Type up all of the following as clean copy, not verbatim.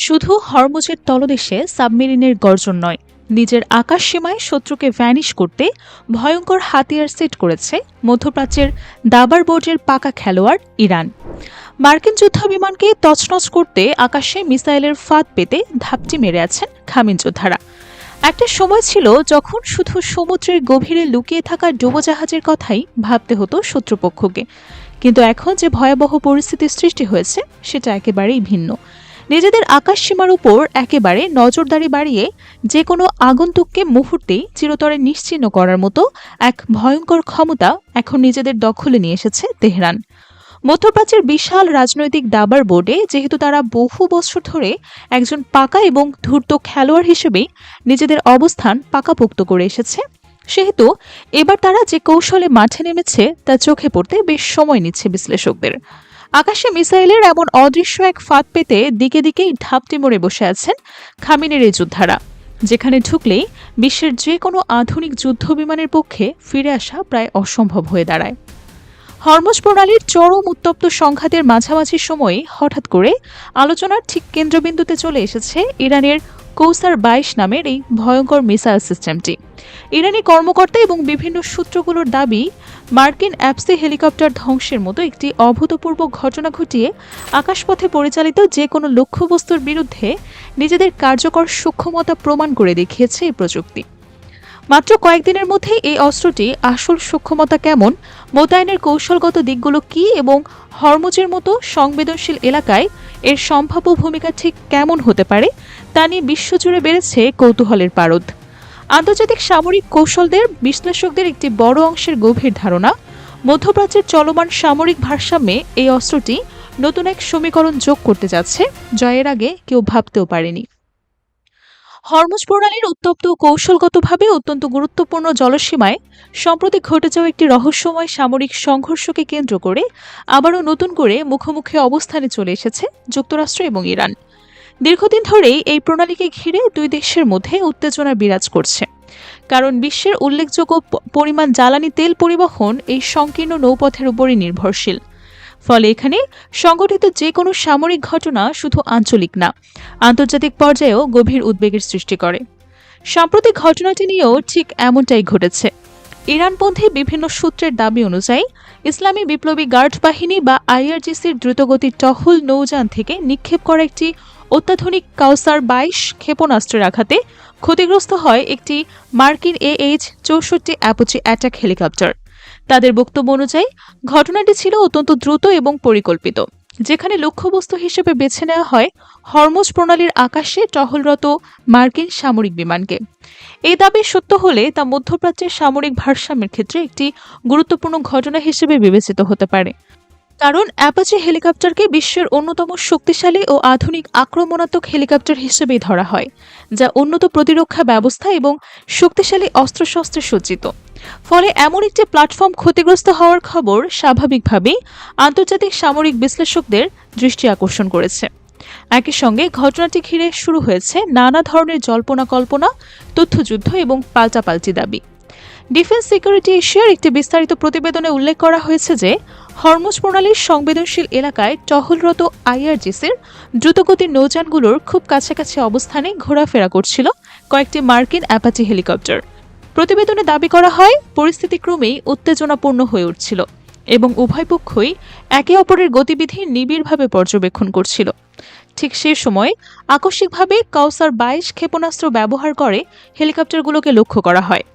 শুধু হরমুজের তলদেশে সাবমেরিনের গর্জন নয়, নিজের আকাশ সীমায় শত্রুকে ভ্যানিশ করতে ভয়ঙ্কর হাতিয়ার সেট করেছে মধ্যপ্রাচ্যের দাবার বোর্ডের পাকা খেলোয়াড় ইরান। মার্কিন যুদ্ধবিমানকে তছনছ করতে আকাশে মিসাইলের ফাঁদ পেতে ধাপটি মেরে আছেন খামিন যোদ্ধারা। একটা সময় ছিল যখন শুধু সমুদ্রের গভীরে লুকিয়ে থাকা ডুবোজাহাজের কথাই ভাবতে হতো শত্রুপক্ষকে, কিন্তু এখন যে ভয়াবহ পরিস্থিতির সৃষ্টি হয়েছে সেটা একেবারেই ভিন্ন। নিজেদের আকাশ সীমার উপর একেবারে নজরদারি বাড়িয়ে যে কোনো আগন্তুককে মুহূর্তেই চিরতরে নিশ্চিহ্ন করার মতো এক ভয়ঙ্কর ক্ষমতা এখন নিজেদের দখলে নিয়ে এসেছে তেহরান। মধ্যপ্রাচ্যের বিশাল রাজনৈতিক দাবার বোর্ডে যেহেতু তারা বহু বছর ধরে একজন পাকা এবং ধূর্ত খেলোয়াড় হিসেবেই নিজেদের অবস্থান পাকাপোক্ত করে এসেছে, সেহেতু এবার তারা যে কৌশলে মাঠে নেমেছে তা চোখে পড়তে বেশ সময় নিচ্ছে বিশ্লেষকদের। আকাশে মিসাইলের এমন অদৃশ্য এক ফাঁদ পেতে দিকে দিকেই ঢাপটি মরে বসে আছেন খামিনের এই যোদ্ধারা, যেখানে ঢুকলেই বিশ্বের যে কোনো আধুনিক যুদ্ধবিমানের পক্ষে ফিরে আসা প্রায় অসম্ভব হয়ে দাঁড়ায়। হরমুজ প্রণালীর চরম উত্তপ্ত সংঘাতের মাঝামাঝি সময়ে হঠাৎ করে আলোচনার ঠিক কেন্দ্রবিন্দুতে চলে এসেছে ইরানের কৌসার ২২ নামের এই ভয়ঙ্কর মিসাইল সিস্টেমটি। ইরানি কর্মকর্তা এবং বিভিন্ন সূত্রগুলোর দাবি, মার্কিন অ্যাপসি হেলিকপ্টার ধ্বংসের মতো একটি অভূতপূর্ব ঘটনা ঘটিয়ে আকাশপথে পরিচালিত যে কোনো লক্ষ্যবস্তুর বিরুদ্ধে নিজেদের কার্যকর সক্ষমতা প্রমাণ করে দেখিয়েছে এই প্রযুক্তি। মাত্র কয়েকদিনের মধ্যে এই অস্ত্রটি আসল সক্ষমতা কেমন, মোতায়েনের কৌশলগত দিকগুলো কী এবং হরমুজের মতো সংবেদনশীল এলাকায় এর সম্ভাব্য ভূমিকা ঠিক কেমন হতে পারে তা নিয়ে বিশ্বজুড়ে বেড়েছে কৌতূহলের পারদ। আন্তর্জাতিক সামরিক কৌশলদের বিশ্লেষকদের একটি বড় অংশের গভীর ধারণা, মধ্যপ্রাচ্যের চলমান সামরিক ভারসাম্যে এই অস্ত্রটি নতুন এক সমীকরণ যোগ করতে যাচ্ছে, যা এর আগে কেউ ভাবতেও পারেনি। হরমুজ প্রণালীর উত্তপ্ত কৌশলগতভাবে অত্যন্ত গুরুত্বপূর্ণ জলসীমায় সম্প্রতি ঘটে যাওয়া একটি রহস্যময় সামরিক সংঘর্ষকে কেন্দ্র করে আবারও নতুন করে মুখোমুখি অবস্থানে চলে এসেছে যুক্তরাষ্ট্র এবং ইরান। দীর্ঘদিন ধরেই এই প্রণালীকে ঘিরে দুই দেশের মধ্যে উত্তেজনা বিরাজ করছে, কারণ বিশ্বের উল্লেখযোগ্য পরিমাণ জ্বালানি তেল পরিবহন এই সংকীর্ণ নৌপথের উপরই নির্ভরশীল। ফলে এখানে সংঘটিত যে কোনো সামরিক ঘটনা শুধু আঞ্চলিক না, আন্তর্জাতিক পর্যায়েও গভীর উদ্বেগের সৃষ্টি করে। সাম্প্রতিক ঘটনাটি নিয়েও ঠিক এমনটাই ঘটেছে। ইরানপন্থী বিভিন্ন সূত্রের দাবি অনুযায়ী ইসলামী বিপ্লবী গার্ড বাহিনী বা আইআরজিসির দ্রুতগতির টহল নৌযান থেকে নিক্ষেপ করা একটি অত্যাধুনিক কাউসার ২২ ক্ষেপণাস্ত্রের আঘাতে ক্ষতিগ্রস্ত হয় একটি মার্কিন AH-64 অ্যাপোচি অ্যাটাক হেলিকপ্টার। তাদের বক্তব্য অনুযায়ী ঘটনাটি ছিল অত্যন্ত দ্রুত এবং পরিকল্পিত, যেখানে লক্ষ্যবস্তু হিসেবে বেছে নেওয়া হয় হরমুজ প্রণালীর আকাশে টহলরত মার্কিন সামরিক বিমানকে। এই দাবি সত্য হলে তা মধ্যপ্রাচ্যের সামরিক ভারসাম্যের ক্ষেত্রে একটি গুরুত্বপূর্ণ ঘটনা হিসেবে বিবেচিত হতে পারে, কারণ অ্যাপাচি হেলিকপ্টারকে বিশ্বের অন্যতম শক্তিশালী ও আধুনিক আক্রমণাত্মক হেলিকপ্টার হিসেবেই ধরা হয়, যা উন্নত প্রতিরক্ষা ব্যবস্থা এবং শক্তিশালী অস্ত্রশস্ত্রে সজ্জিত। ফলে এমন একটি প্ল্যাটফর্ম ক্ষতিগ্রস্ত হওয়ার খবর স্বাভাবিকভাবেই আন্তর্জাতিক সামরিক বিশ্লেষকদের দৃষ্টি আকর্ষণ করেছে। একই সঙ্গে ঘটনাটি ঘিরে শুরু হয়েছে নানা ধরনের জল্পনা কল্পনা, তথ্যযুদ্ধ এবং পাল্টাপাল্টি দাবি। ডিফেন্স সিকিউরিটি এশিয়ার একটি বিস্তারিত প্রতিবেদনে উল্লেখ করা হয়েছে যে হরমুজ প্রণালীর সংবেদনশীল এলাকায় টহলরত আইআরজিসির দ্রুতগতির নৌযানগুলোর খুব কাছাকাছি অবস্থানে ঘোরাফেরা করছিল কয়েকটি মার্কিন অ্যাপাচি হেলিকপ্টার। প্রতিবেদনে দাবি করা হয় পরিস্থিতি ক্রমেই উত্তেজনাপূর্ণ হয়ে উঠছিল এবং উভয় পক্ষই একে অপরের গতিবিধি নিবিড়ভাবে পর্যবেক্ষণ করছিল। ঠিক সে সময় আকস্মিকভাবে কাউসার ২২ ক্ষেপণাস্ত্র ব্যবহার করে হেলিকপ্টারগুলোকে লক্ষ্য করা হয়।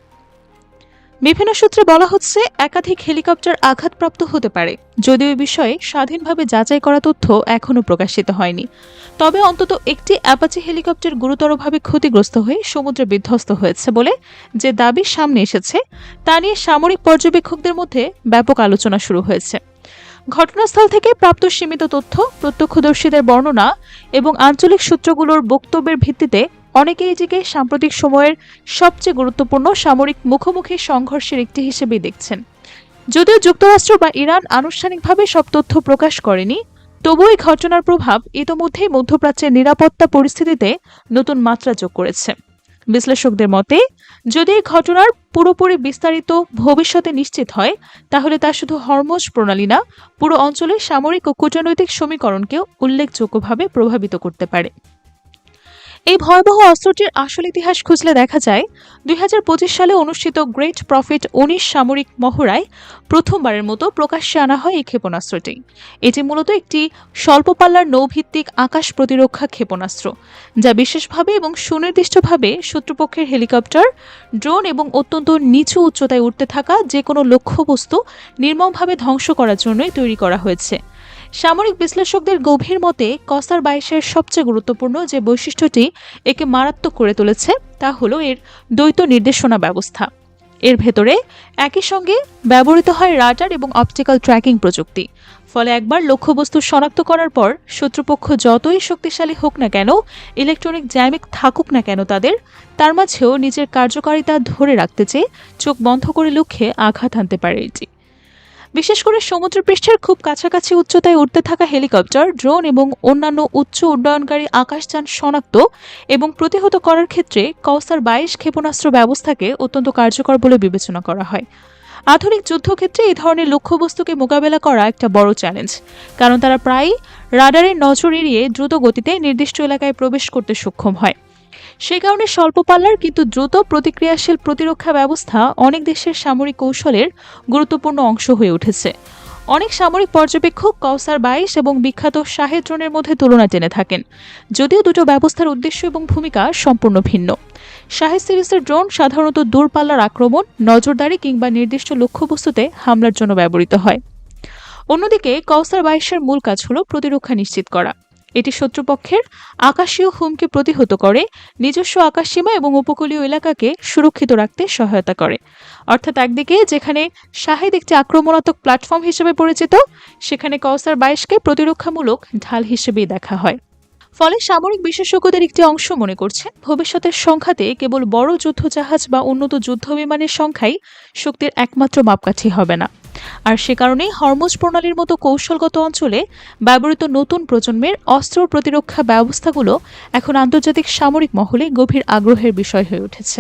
বিভিন্ন সূত্রে বলা হচ্ছে একাধিক হেলিকপ্টার আঘাতপ্রাপ্ত হতে পারে, যদিও এই বিষয়ে স্বাধীনভাবে যাচাই করা তথ্য এখনও প্রকাশিত হয়নি। তবে অন্তত একটি অ্যাপাচি হেলিকপ্টার গুরুতরভাবে ক্ষতিগ্রস্ত হয়ে সমুদ্রে বিধ্বস্ত হয়েছে বলে যে দাবি সামনে এসেছে তা নিয়ে সামরিক পর্যবেক্ষকদের মধ্যে ব্যাপক আলোচনা শুরু হয়েছে। ঘটনাস্থল থেকে প্রাপ্ত সীমিত তথ্য, প্রত্যক্ষদর্শীদের বর্ণনা এবং আঞ্চলিক সূত্রগুলোর বক্তব্যের ভিত্তিতে অনেকেই এটিকে সাম্প্রতিক সময়ের সবচেয়ে গুরুত্বপূর্ণ সামরিক মুখোমুখি সংঘর্ষের একটি হিসেবেই দেখছেন। যদিও যুক্তরাষ্ট্র বা ইরান আনুষ্ঠানিকভাবে সব তথ্য প্রকাশ করেনি, তবুও এই ঘটনার প্রভাব ইতোমধ্যেই মধ্যপ্রাচ্যের নিরাপত্তা পরিস্থিতিতে নতুন মাত্রা যোগ করেছে। বিশ্লেষকদের মতে, যদি এই ঘটনার পুরোপুরি বিস্তারিত ভবিষ্যতে নিশ্চিত হয়, তাহলে তা শুধু হরমুজ প্রণালী না, পুরো অঞ্চলের সামরিক ও কূটনৈতিক সমীকরণকেও উল্লেখযোগ্যভাবে প্রভাবিত করতে পারে। এই ভয়াবহ অস্ত্রটির আসল ইতিহাস খুঁজলে দেখা যায় ২০২৫ সালে অনুষ্ঠিত গ্রেট প্রফিট ১৯ সামরিক মহড়ায় প্রথমবারের মতো প্রকাশ্যে আনা হয় এই ক্ষেপণাস্ত্রটি। এটি মূলত একটি স্বল্প পাল্লার নৌভিত্তিক আকাশ প্রতিরক্ষা ক্ষেপণাস্ত্র, যা বিশেষভাবে এবং সুনির্দিষ্টভাবে শত্রুপক্ষের হেলিকপ্টার, ড্রোন এবং অত্যন্ত নিচু উচ্চতায় উঠতে থাকা যে কোনো লক্ষ্যবস্তু নির্মমভাবে ধ্বংস করার জন্যই তৈরি করা হয়েছে। সামরিক বিশ্লেষকদের গভীর মতে কসার ২২-এর সবচেয়ে গুরুত্বপূর্ণ যে বৈশিষ্ট্যটি একে মারাত্মক করে তুলেছে তা হলো এর দ্বৈত নির্দেশনা ব্যবস্থা। এর ভেতরে একই সঙ্গে ব্যবহৃত হয় রাডার এবং অপটিক্যাল ট্র্যাকিং প্রযুক্তি। ফলে একবার লক্ষ্যবস্তু শনাক্ত করার পর শত্রুপক্ষ যতই শক্তিশালী হোক না কেন, ইলেকট্রনিক জ্যামিং থাকুক না কেন তার মাঝেও নিজের কার্যকারিতা ধরে রাখতে চেয়ে চোখ বন্ধ করে লক্ষ্যে আঘাত হানতে পারে এটি। বিশেষ করে সমুদ্রপৃষ্ঠের খুব কাছাকাছি উচ্চতায় উঠতে থাকা হেলিকপ্টার, ড্রোন এবং অন্যান্য উচ্চ উড্ডয়নকারী আকাশযান শনাক্ত এবং প্রতিহত করার ক্ষেত্রে কওসার ২২ ক্ষেপণাস্ত্র ব্যবস্থাকে অত্যন্ত কার্যকর বলে বিবেচনা করা হয়। আধুনিক যুদ্ধক্ষেত্রে এই ধরনের লক্ষ্যবস্তুকে মোকাবেলা করা একটা বড় চ্যালেঞ্জ, কারণ তারা প্রায়ই রাডারের নজর এড়িয়ে দ্রুত গতিতে নির্দিষ্ট এলাকায় প্রবেশ করতে সক্ষম হয়। সে কারণে স্বল্প পাল্লার কিন্তু দ্রুত প্রতিক্রিয়াশীল প্রতিরক্ষা ব্যবস্থা অনেক দেশের সামরিক কৌশলের গুরুত্বপূর্ণ অংশ হয়ে উঠেছে। অনেক সামরিক পর্যবেক্ষক কওসার ২২ এবং বিখ্যাত শাহেদ ড্রোনের মধ্যে তুলনা টেনে থাকেন, যদিও দুটো ব্যবস্থার উদ্দেশ্য এবং ভূমিকা সম্পূর্ণ ভিন্ন। শাহেদ সিরিজের ড্রোন সাধারণত দূরপাল্লার আক্রমণ, নজরদারি কিংবা নির্দিষ্ট লক্ষ্যবস্তুতে হামলার জন্য ব্যবহৃত হয়। অন্যদিকে কওসার ২২-এর মূল কাজ হল প্রতিরক্ষা নিশ্চিত করা। এটি শত্রুপক্ষের আকাশীয় হুমকি প্রতিহত করে, নিজস্ব আকাশসীমা এবং উপকূলীয় এলাকাকে সুরক্ষিত রাখতে সহায়তা করে। অর্থাৎ একদিকে যেখানে শাহেদ একটি আক্রমণাত্মক প্ল্যাটফর্ম হিসেবে পরিচিত, সেখানে কওসার ২২-কে প্রতিরক্ষামূলক ঢাল হিসেবেই দেখা হয়। ফলে সামরিক বিশেষজ্ঞদের একটি অংশ মনে করছে ভবিষ্যতের সংখ্যাতে কেবল বড় যুদ্ধজাহাজ বা উন্নত যুদ্ধবিমানের সংখ্যাই শক্তির একমাত্র মাপকাঠি হবে না। আর সে কারণেই হরমুজ প্রণালীর মতো কৌশলগত অঞ্চলে ব্যবহৃত নতুন প্রজন্মের অস্ত্র প্রতিরক্ষা ব্যবস্থাগুলো এখন আন্তর্জাতিক সামরিক মহলে গভীর আগ্রহের বিষয় হয়ে উঠেছে।